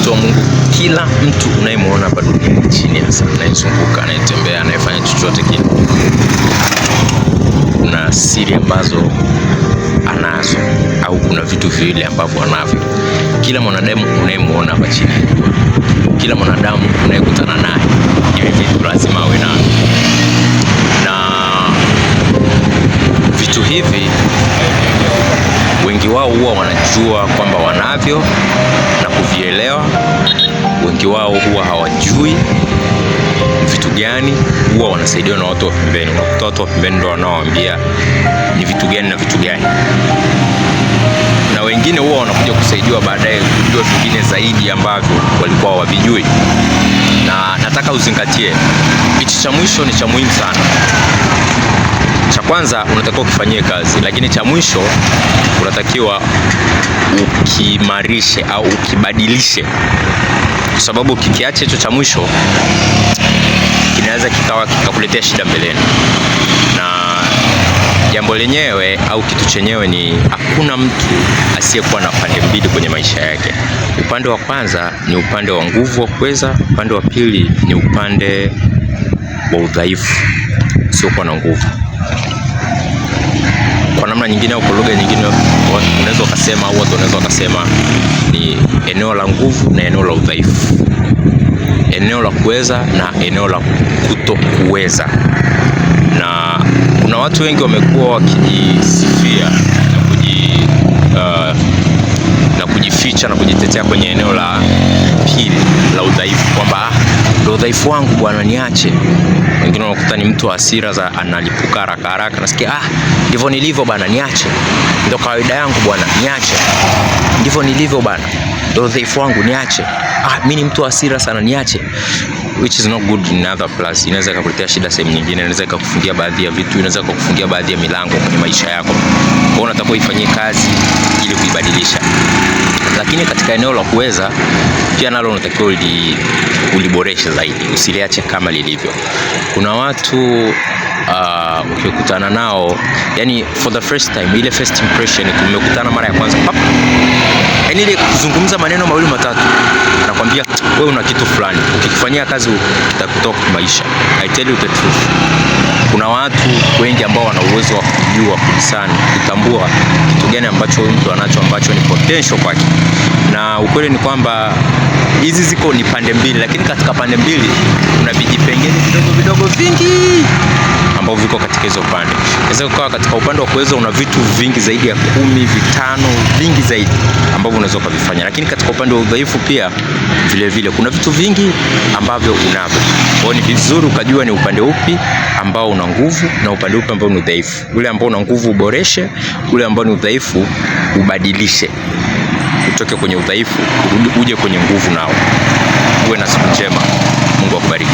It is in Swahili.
mtu wa Mungu, kila mtu unayemwona hapa duniani chini hasa, anayezunguka, anayetembea, anayefanya chochote kile, kuna siri ambazo anazo, au kuna vitu viwili ambavyo anavyo. Kila mwanadamu unayemwona hapa chini, kila mwanadamu unayekutana naye, hivi vitu lazima awe navyo. Na vitu hivi wengi wao huwa wanajua kwamba wanavyo na kuvielewa. Wengi wao huwa hawajui vitu gani, huwa wanasaidiwa na watu wa pembeni. Unakuta watu wa pembeni ndio wanaowaambia ni vitu gani na vitu gani, na wengine huwa wanakuja kusaidiwa baadaye kujua vingine zaidi ambavyo walikuwa hawavijui. Na nataka uzingatie hichi cha mwisho, ni cha muhimu sana. Cha kwanza unatakiwa ukifanyie kazi, lakini cha mwisho unatakiwa ukimarishe au ukibadilishe, kwa sababu kikiacha hicho cha mwisho kinaweza kikakuletea shida mbeleni. Na jambo lenyewe au kitu chenyewe ni hakuna mtu asiyekuwa na pande mbili kwenye maisha yake. Upande wa kwanza ni upande wa nguvu wa kuweza, upande wa pili ni upande wa udhaifu usiokuwa na nguvu. Kwa namna nyingine au kwa lugha nyingine unaweza ukasema, au watu wanaweza wakasema ni eneo la nguvu na eneo la udhaifu, eneo la kuweza na eneo la kutokuweza. Na kuna watu wengi wamekuwa wakijisifia na kujificha na kujitetea kwenye eneo la pili la udhaifu, kwamba ndio udhaifu wangu bwana, niache. Wengine wanakuta ni mtu wa hasira za analipuka haraka haraka, nasikia ndivyo nilivyo bwana, niache. Ndio kawaida yangu bwana, niache. Ndivyo nilivyo bwana, ndio udhaifu wangu, niache. Mimi ni mtu wa hasira sana, niache. Which is not good in other place. Inaweza kukuletea shida sehemu nyingine, inaweza kukufungia baadhi ya vitu, inaweza kukufungia baadhi ya milango kwenye maisha yako. Kwa hiyo unatakiwa ifanyie kazi ili kuibadilisha. Lakini katika eneo la kuweza pia nalo unatakiwa uliboreshe zaidi, usiliache kama lilivyo. Kuna watu ukikutana nao, yani for the first time, ile first impression, tumekutana mara ya kwanza, yani ile kuzungumza maneno mawili matatu, anakuambia wewe una kitu fulani, ukikifanyia kazi kitakutoka maisha. I tell you the truth. Kuna watu wengi ambao wana uwezo wa kujua kabisa, kutambua kitu gani ambacho mtu anacho ambacho ni potential kwake. Na ukweli ni kwamba hizi ziko ni pande mbili, lakini katika pande mbili kuna vijipengele vidogo vidogo vingi ambavyo viko katika hizo pande. Inaweza kuwa katika upande wa kuweza una vitu vingi zaidi ya 10, 5, vingi zaidi ambavyo unaweza kuvifanya, lakini katika upande wa udhaifu pia vile vile kuna vitu vingi ambavyo unavyo. Kwa hiyo ni vizuri ukajua ni upande upi ambao una nguvu na upande upi ambao ni udhaifu. Ule ambao una nguvu uboreshe, ule ambao ni udhaifu ubadilishe. Utoke kwenye udhaifu uje kwenye nguvu nao. Uwe na siku njema. Mungu akubariki.